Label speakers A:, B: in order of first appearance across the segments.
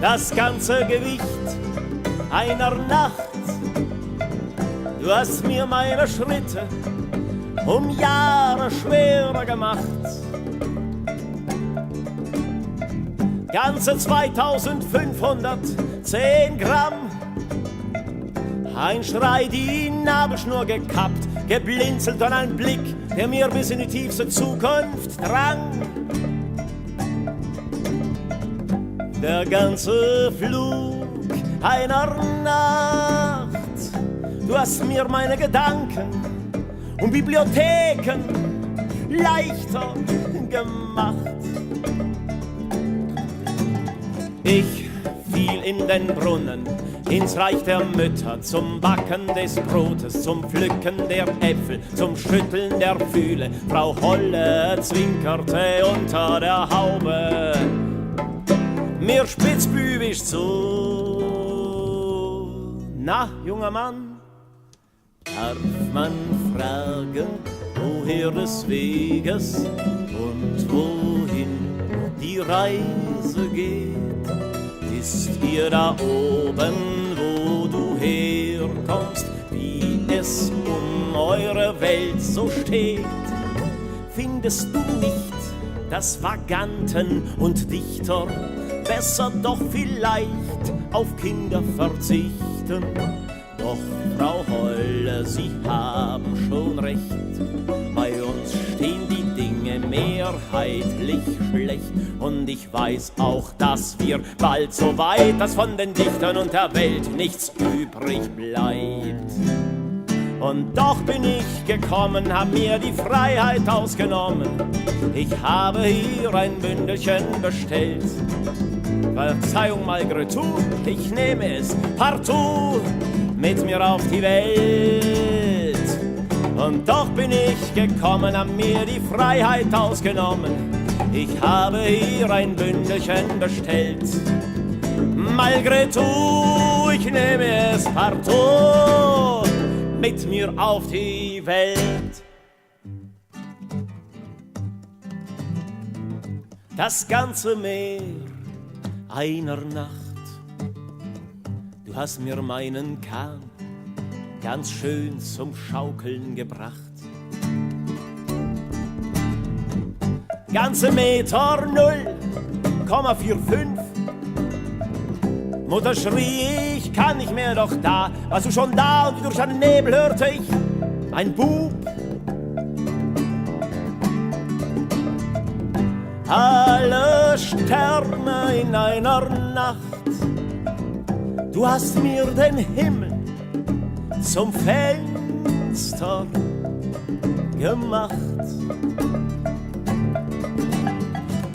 A: das ganze Gewicht einer Nacht. Du hast mir meine Schritte Jahre schwerer gemacht. Ganze 2510 Gramm. Ein Schrei, die Nabelschnur gekappt, geblinzelt und ein Blick, der mir bis in die tiefste Zukunft drang. Der ganze Flug einer Nacht. Du hast mir meine Gedanken und Bibliotheken leichter gemacht. Ich fiel in den Brunnen, ins Reich der Mütter, zum Backen des Brotes, zum Pflücken der Äpfel, zum Schütteln der Pfühle. Frau Holle zwinkerte unter der Haube mir spitzbübisch zu. Na, junger Mann, darf man fragen, woher des Weges und wohin die Reise geht? Ist ihr da oben, wo du herkommst, wie es um eure Welt so steht? Findest du nicht, dass Vaganten und Dichter besser doch vielleicht auf Kinder verzichten? Doch, Frau Holle, Sie haben schon recht, bei uns stehen die Dinge mehrheitlich schlecht. Und ich weiß auch, dass wir bald so weit, dass von den Dichtern und der Welt nichts übrig bleibt. Und doch bin ich gekommen, hab mir die Freiheit ausgenommen. Ich habe hier ein Bündelchen bestellt. Verzeihung malgré tout, ich nehme es partout mit mir auf die Welt. Und doch bin ich gekommen, hab mir die Freiheit ausgenommen. Ich habe hier ein Bündelchen bestellt. Malgré tout, ich nehme es partout mit mir auf die Welt. Das ganze Meer einer Nacht. Du hast mir meinen Kahn ganz schön zum Schaukeln gebracht. Ganze Meter 0,45. Mutter schrie, ich kann nicht mehr, doch da warst du schon da, und durch einen Nebel hörte ich ein Bub. Alle Sterne in einer Nacht. Du hast mir den Himmel zum Fenster gemacht.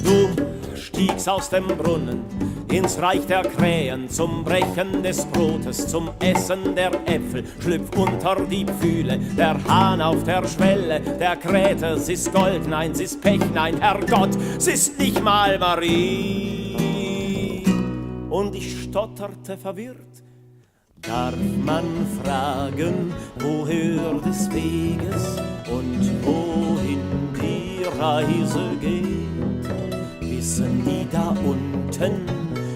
A: Du stiegst aus dem Brunnen ins Reich der Krähen, zum Brechen des Brotes, zum Essen der Äpfel, schlüpf unter die Pfühle, der Hahn auf der Schwelle, der krähte, sie's Gold, nein, sie's Pech, nein, Herrgott, sie's nicht mal Marie. Und ich stotterte verwirrt, darf man fragen, woher des Weges und wohin die Reise geht? Wissen die da unten,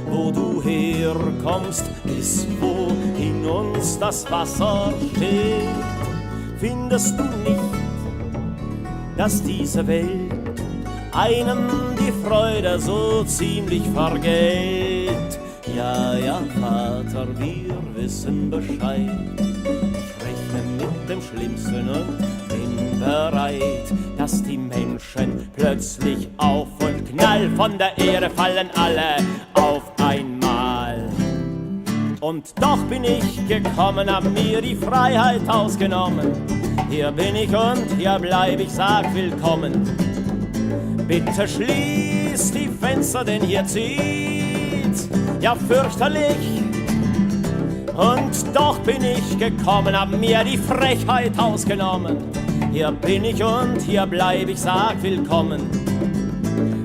A: wo du herkommst, bis wohin uns das Wasser steht? Findest du nicht, dass diese Welt einem die Freude so ziemlich vergeht? Ja, ja, Vater, wir wissen Bescheid. Ich rechne mit dem Schlimmsten und bin bereit, dass die Menschen plötzlich auf und knall von der Erde fallen alle auf einmal. Und doch bin ich gekommen, hab mir die Freiheit ausgenommen. Hier bin ich und hier bleib ich, sag willkommen. Bitte schließ die Fenster, denn hier zieht's ja fürchterlich. Und doch bin ich gekommen, hab mir die Frechheit ausgenommen. Hier bin ich und hier bleib ich, sag willkommen.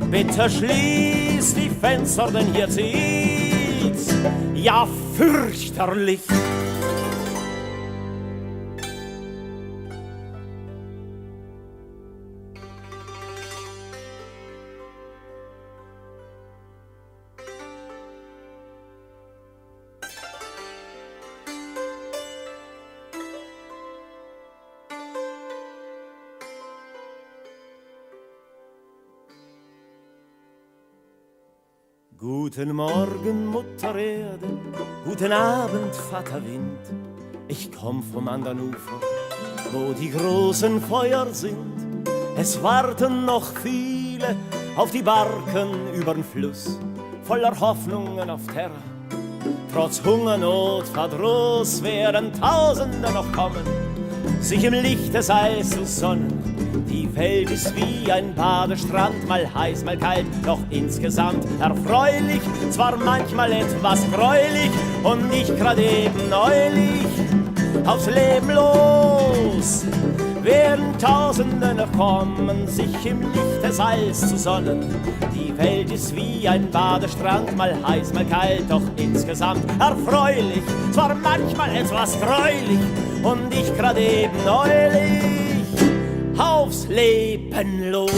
A: Bitte schließ die Fenster, denn hier zieht's ja fürchterlich. Guten Morgen, Mutter Erde, guten Abend, Vater Wind. Ich komm vom andern Ufer, wo die großen Feuer sind. Es warten noch viele auf die Barken übern Fluss, voller Hoffnungen auf Terra. Trotz Hungernot, Verdruss werden Tausende noch kommen, sich im Licht des Eis zu sonnen. Die Welt ist wie ein Badestrand, mal heiß, mal kalt, doch insgesamt erfreulich. Zwar manchmal etwas gräulich und nicht grad eben neulich. Aufs Leben los werden Tausende noch kommen, sich im Licht des Eis zu sonnen. Die Welt ist wie ein Badestrand, mal heiß, mal kalt, doch insgesamt erfreulich. Zwar manchmal etwas gräulich und nicht grad eben neulich. Aufs Leben los.